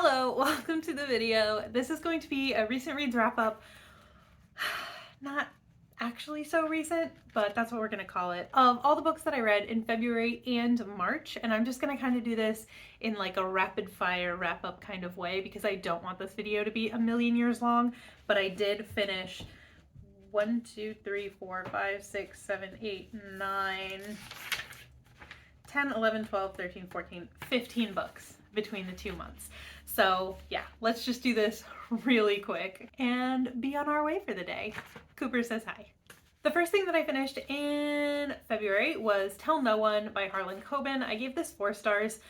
Hello, welcome to the video. This is going to be a recent reads wrap up. Not actually so recent, but that's what we're gonna call it. Of all the books that I read in February and March, and I'm just gonna kind of do this in like a rapid fire wrap up kind of way because I don't want this video to be a million years long, but I did finish 1, 2, 3, 4, 5, 6, 7, 8, 9, 10, 11, 12, 13, 14, 15 books between the 2 months. So yeah, let's just do this really quick and be on our way for the day. Cooper says hi. The first thing that I finished in February was Tell No One by Harlan Coben. I gave this 4 stars.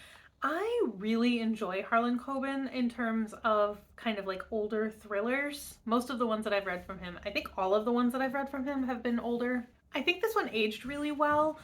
I really enjoy Harlan Coben in terms of kind of like older thrillers. Most of the ones that I've read from him, I think all of the ones that I've read from him have been older. I think this one aged really well.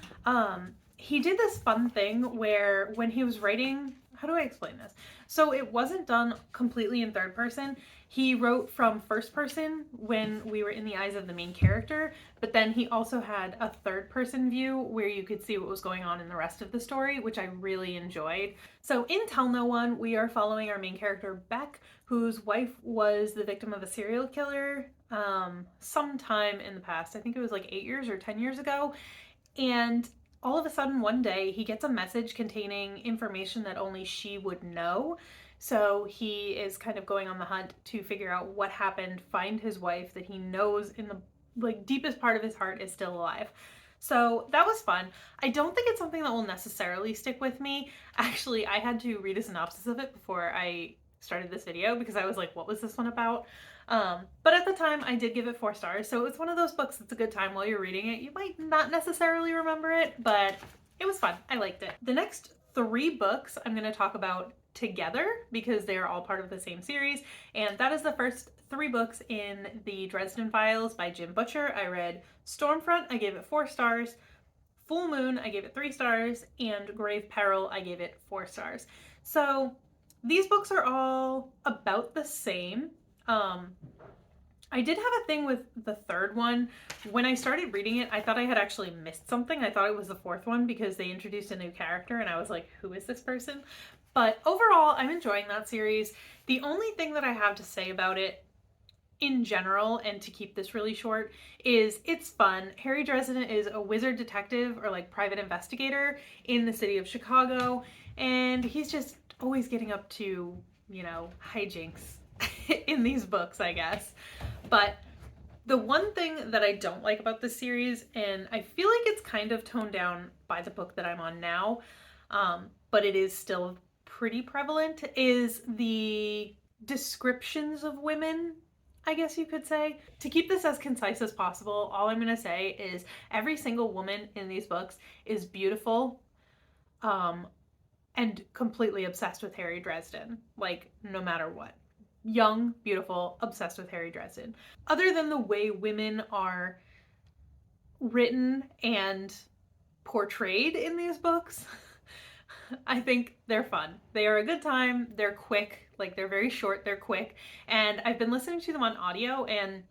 He did this fun thing where when he was writing, how do I explain this? So it wasn't done completely in third person. He wrote from first person when we were in the eyes of the main character, but then he also had a third person view where you could see what was going on in the rest of the story, which I really enjoyed. So in Tell No One, we are following our main character, Beck, whose wife was the victim of a serial killer sometime in the past. I think it was like 8 years or 10 years ago. And all of a sudden one day he gets a message containing information that only she would know. So he is kind of going on the hunt to figure out what happened, find his wife that he knows in the like deepest part of his heart is still alive. So that was fun. I don't think it's something that will necessarily stick with me. Actually, I had to read a synopsis of it before I started this video because I was like, what was this one about? But at the time I did give it 4 stars, so it's one of those books that's a good time while you're reading it. You might not necessarily remember it, but it was fun. I liked it. The next 3 books I'm going to talk about together because they are all part of the same series, and that is the first 3 books in the Dresden Files by Jim Butcher. I read Stormfront, I gave it 4 stars, Full Moon, I gave it 3 stars, and Grave Peril, I gave it 4 stars. So these books are all about the same. I did have a thing with the third one. When I started reading it, I thought I had actually missed something. I thought it was the 4th one because they introduced a new character and I was like, who is this person? But overall, I'm enjoying that series. The only thing that I have to say about it in general, and to keep this really short, is it's fun. Harry Dresden is a wizard detective or like private investigator in the city of Chicago, and he's just always getting up to, you know, hijinks in these books, I guess. But the one thing that I don't like about this series, and I feel like it's kind of toned down by the book that I'm on now, but it is still pretty prevalent, is the descriptions of women, I guess you could say. To keep this as concise as possible, all I'm going to say is every single woman in these books is beautiful, and completely obsessed with Harry Dresden, like no matter what. Young, beautiful, obsessed with Harry Dresden. Other than the way women are written and portrayed in these books, I think they're fun. They are a good time. They're quick, like they're very short, they're quick. And I've been listening to them on audio, and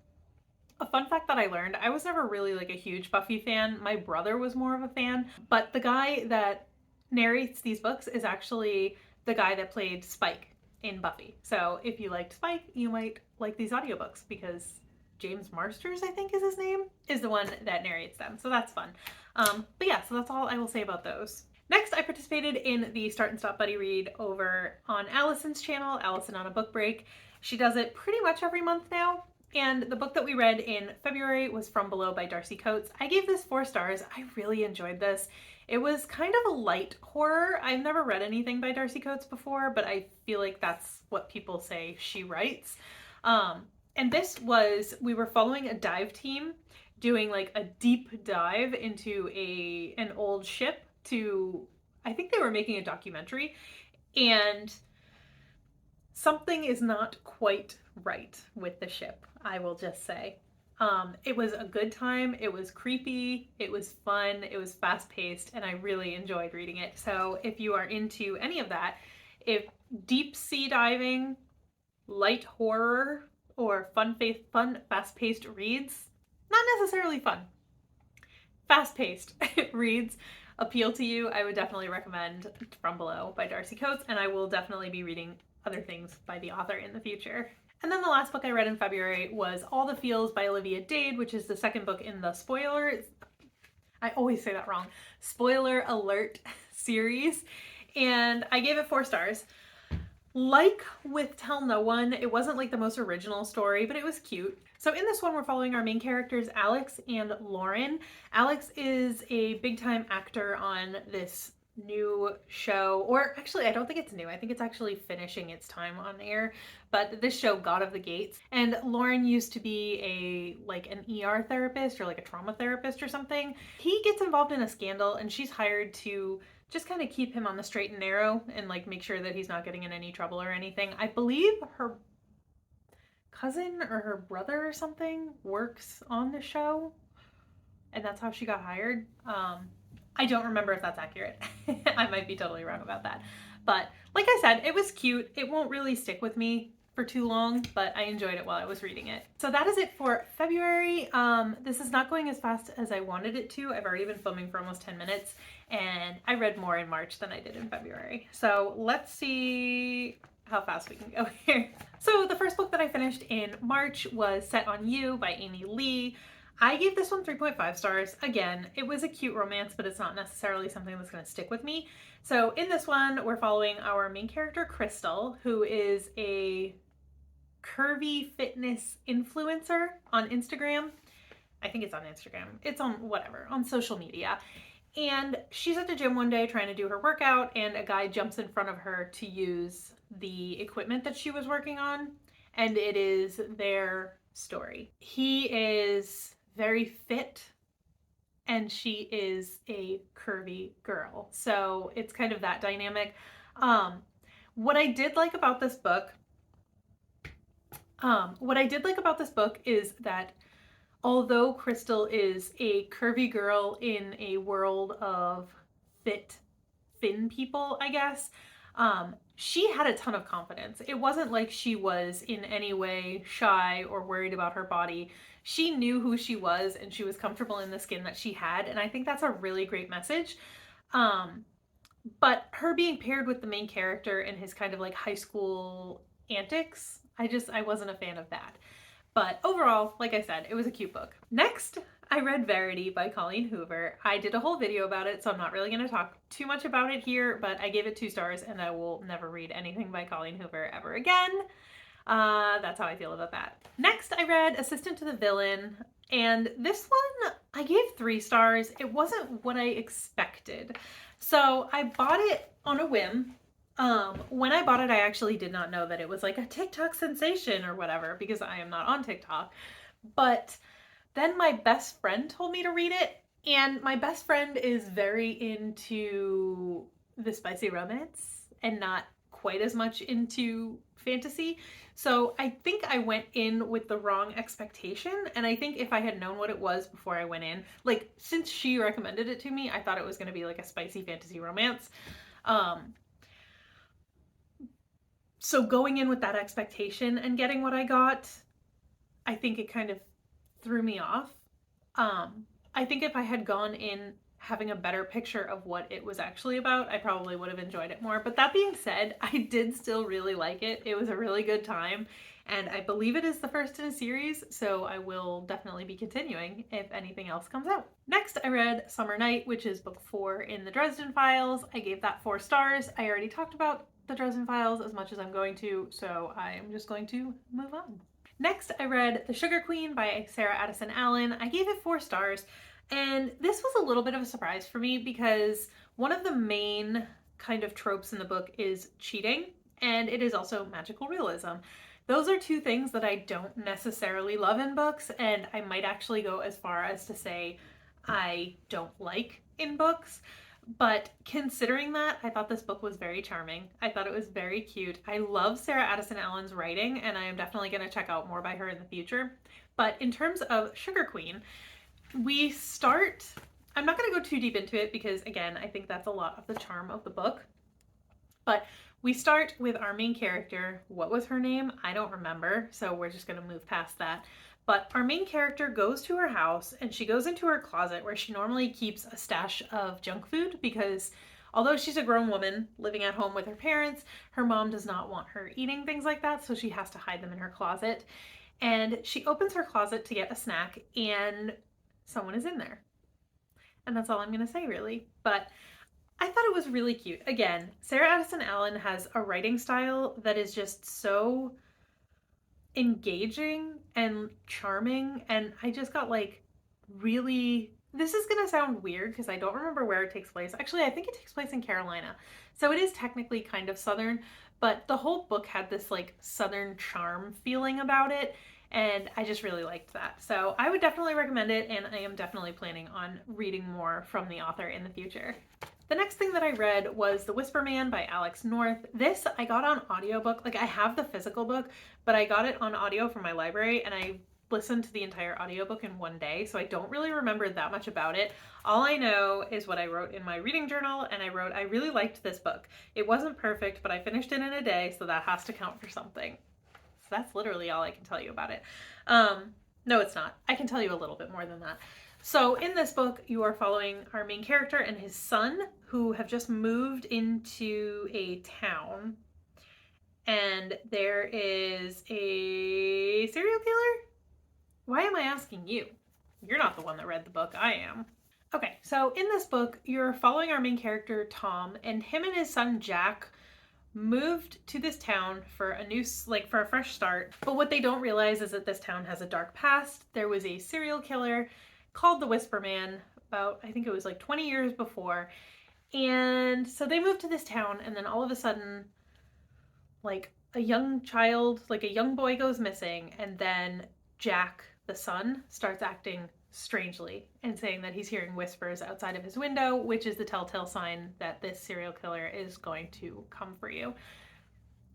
a fun fact that I learned, I was never really like a huge Buffy fan. My brother was more of a fan, but the guy that narrates these books is actually the guy that played Spike in Buffy. So if you liked Spike, you might like these audiobooks because James Marsters, I think is his name, is the one that narrates them. So that's fun. But yeah, so that's all I will say about those. Next, I participated in the Start and Stop Buddy Read over on Allison's channel, Allison on a Book Break. She does it pretty much every month now. And the book that we read in February was From Below by Darcy Coates. I gave this 4 stars. I really enjoyed this. It was kind of a light horror. I've never read anything by Darcy Coates before, but I feel like that's what people say she writes. And this was, we were following a dive team doing like a deep dive into an old ship to, I think they were making a documentary, and something is not quite right with the ship, I will just say. It was a good time, it was creepy, it was fun, it was fast-paced, and I really enjoyed reading it. So if you are into any of that, if deep sea diving, light horror, or fun fast-paced reads, not necessarily fun, fast-paced reads appeal to you, I would definitely recommend From Below by Darcy Coates, and I will definitely be reading other things by the author in the future. And then the last book I read in February was All the Feels by Olivia Dade, which is the second book in the I always say that wrong, spoiler alert series. And I gave it 4 stars. Like with Tell No One, it wasn't like the most original story, but it was cute. So in this one, we're following our main characters, Alex and Lauren. Alex is a big time actor on this new show, or actually I don't think it's new, I think it's actually finishing its time on air, but this show, God of the Gates. And Lauren used to be an ER therapist or like a trauma therapist or something. He gets involved in a scandal and she's hired to just kind of keep him on the straight and narrow and like make sure that he's not getting in any trouble or anything. I believe her cousin or her brother or something works on the show, and that's how she got hired. I don't remember if that's accurate. I might be totally wrong about that. But like I said, it was cute. It won't really stick with me for too long, but I enjoyed it while I was reading it. So that is it for February. This is not going as fast as I wanted it to. I've already been filming for almost 10 minutes, and I read more in March than I did in February. So let's see how fast we can go here. So the first book that I finished in March was Set on You by Amy Lee. I gave this one 3.5 stars. Again, it was a cute romance, but it's not necessarily something that's going to stick with me. So in this one, we're following our main character, Crystal, who is a curvy fitness influencer on Instagram. I think it's on Instagram. It's on whatever, on social media. And she's at the gym one day trying to do her workout, and a guy jumps in front of her to use the equipment that she was working on, and it is their story. He is very fit and she is a curvy girl. So it's kind of that dynamic. What I did like about this book is that although Crystal is a curvy girl in a world of fit, thin people, I guess, she had a ton of confidence. It wasn't like she was in any way shy or worried about her body. She knew who she was and she was comfortable in the skin that she had. And I think that's a really great message. But her being paired with the main character and his kind of like high school antics, I wasn't a fan of that. But overall, like I said, it was a cute book. Next, I read Verity by Colleen Hoover. I did a whole video about it, so I'm not really going to talk too much about it here, but I gave it 2 stars and I will never read anything by Colleen Hoover ever again. That's how I feel about that. Next, I read Assistant to the Villain, and this one I gave 3 stars. It wasn't what I expected. So I bought it on a whim. When I bought it, I actually did not know that it was like a TikTok sensation or whatever, because I am not on TikTok. But then my best friend told me to read it, and my best friend is very into the spicy romance and not quite as much into fantasy. So I think I went in with the wrong expectation, and I think if I had known what it was before I went in, like since she recommended it to me, I thought it was going to be like a spicy fantasy romance. So going in with that expectation and getting what I got, I think it kind of threw me off. I think if I had gone in having a better picture of what it was actually about, I probably would have enjoyed it more. But that being said, I did still really like it. It was a really good time, and I believe it is the first in a series, so I will definitely be continuing if anything else comes out. Next, I read Summer Night, which is book 4 in the Dresden Files. I gave that 4 stars. I already talked about the Dresden Files as much as I'm going to, so I am just going to move on. Next, I read The Sugar Queen by Sarah Addison Allen. I gave it 4 stars. And this was a little bit of a surprise for me because one of the main kind of tropes in the book is cheating, and it is also magical realism. Those are 2 things that I don't necessarily love in books, and I might actually go as far as to say I don't like in books. But considering that, I thought this book was very charming. I thought it was very cute. I love Sarah Addison Allen's writing, and I am definitely going to check out more by her in the future. But in terms of Sugar Queen, we start, I'm not going to go too deep into it because, again, I think that's a lot of the charm of the book. But we start with our main character. What was her name? I don't remember, so we're just going to move past that. But our main character goes to her house and she goes into her closet where she normally keeps a stash of junk food because although she's a grown woman living at home with her parents, her mom does not want her eating things like that, so she has to hide them in her closet. And she opens her closet to get a snack, and someone is in there. And that's all I'm going to say, really. But I thought it was really cute. Again, Sarah Addison Allen has a writing style that is just so engaging and charming, and I just got like really, this is gonna sound weird because I don't remember where it takes place. Actually, I think it takes place in Carolina, so it is technically kind of southern, but the whole book had this like southern charm feeling about it, and I just really liked that. So I would definitely recommend it, and I am definitely planning on reading more from the author in the future. The next thing that I read was The Whisper Man by Alex North. This I got on audiobook. Like, I have the physical book, but I got it on audio from my library, and I listened to the entire audiobook in one day, so I don't really remember that much about it. All I know is what I wrote in my reading journal, and I wrote, I really liked this book. It wasn't perfect, but I finished it in a day, so that has to count for something. So that's literally all I can tell you about it. No, it's not. I can tell you a little bit more than that. So in this book, you are following our main character and his son, who have just moved into a town. And there is a serial killer? Why am I asking you? You're not the one that read the book, I am. Okay, so in this book, you're following our main character, Tom, and him and his son, Jack, moved to this town for a fresh start. But what they don't realize is that this town has a dark past. There was a serial killer called the Whisper Man about, I think it was like 20 years before. And so they moved to this town, and then all of a sudden, like a young child, like a young boy goes missing, and then Jack, the son, starts acting strangely and saying that he's hearing whispers outside of his window, which is the telltale sign that this serial killer is going to come for you.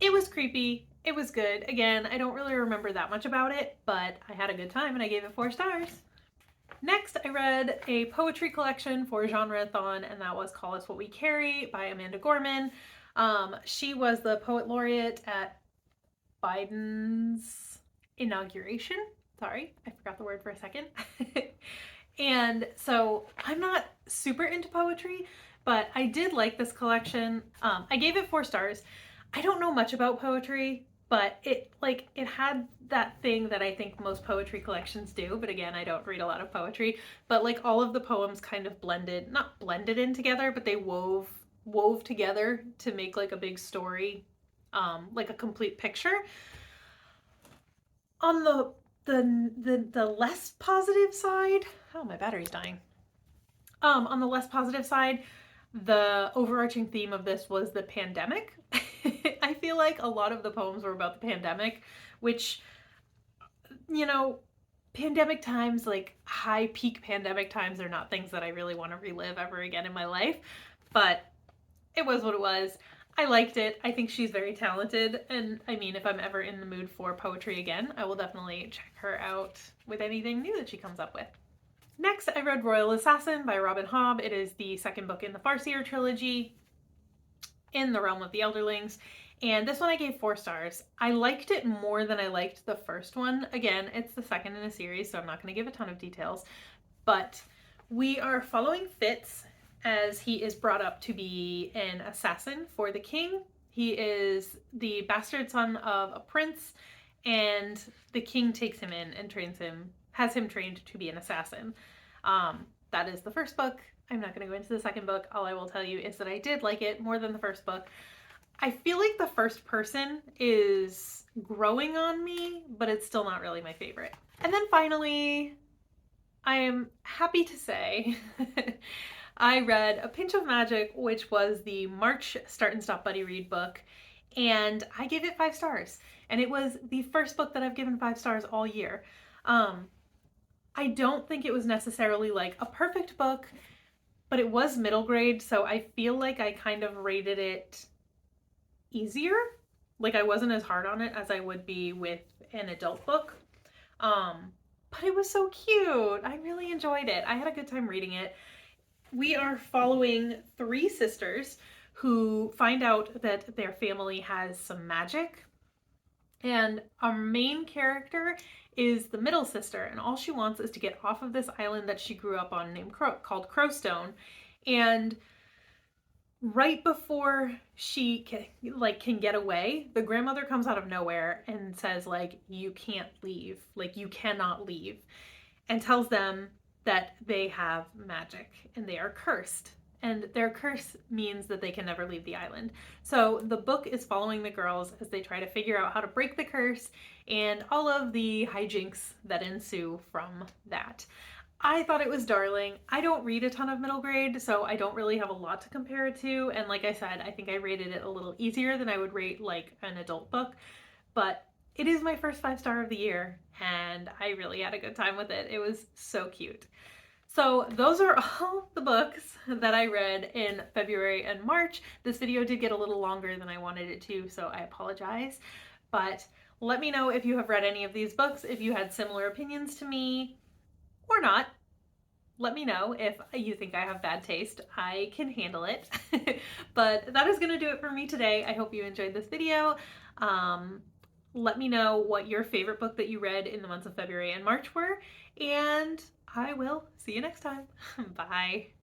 It was creepy. It was good. Again, I don't really remember that much about it, but I had a good time and I gave it 4 stars. Next, I read a poetry collection for Genreathon, and that was Call Us What We Carry by Amanda Gorman. She was the poet laureate at Biden's inauguration. Sorry, I forgot the word for a second. And so I'm not super into poetry, but I did like this collection. I gave it 4 stars. I don't know much about poetry, but it had that thing that I think most poetry collections do. But again, I don't read a lot of poetry, but like all of the poems kind of not blended in together, but they wove together to make like a big story, like a complete picture. On the less positive side, oh, my battery's dying. On the less positive side, the overarching theme of this was the pandemic. I feel like a lot of the poems were about the pandemic, which, you know, pandemic times, like high peak pandemic times, are not things that I really want to relive ever again in my life, but it was what it was. I liked it. I think she's very talented, and I mean, if I'm ever in the mood for poetry again, I will definitely check her out with anything new that she comes up with. Next, I read Royal Assassin by Robin Hobb. It is the second book in the Farseer trilogy in the realm of the Elderlings, and this one I gave 4 stars. I liked it more than I liked the first one. Again, it's the second in a series, so I'm not going to give a ton of details, but we are following Fitz as he is brought up to be an assassin for the king. He is the bastard son of a prince, and the king takes him in and has him trained to be an assassin. That is the first book. I'm not going to go into the second book. All I will tell you is that I did like it more than the first book. I feel like the first person is growing on me, but it's still not really my favorite. And then finally, I am happy to say I read A Pinch of Magic, which was the March Start and Stop Buddy Read book, and I gave it 5 stars. And it was the first book that I've given 5 stars all year. I don't think it was necessarily like a perfect book, but it was middle grade, so I feel like I kind of rated it easier. Like, I wasn't as hard on it as I would be with an adult book. But it was so cute. I really enjoyed it. I had a good time reading it. We are following 3 sisters who find out that their family has some magic. And our main character is the middle sister, and all she wants is to get off of this island that she grew up on called Crowstone. And right before she can get away, the grandmother comes out of nowhere and says like, you can't leave, like you cannot leave, and tells them that they have magic and they are cursed. And their curse means that they can never leave the island. So the book is following the girls as they try to figure out how to break the curse and all of the hijinks that ensue from that. I thought it was darling. I don't read a ton of middle grade, so I don't really have a lot to compare it to. And like I said, I think I rated it a little easier than I would rate like an adult book. But it is my first 5-star of the year, and I really had a good time with it. It was so cute. So those are all the books that I read in February and March. This video did get a little longer than I wanted it to, so I apologize. But let me know if you have read any of these books, if you had similar opinions to me or not. Let me know if you think I have bad taste. I can handle it. But that is going to do it for me today. I hope you enjoyed this video. Let me know what your favorite book that you read in the months of February and March were, and I will see you next time. Bye.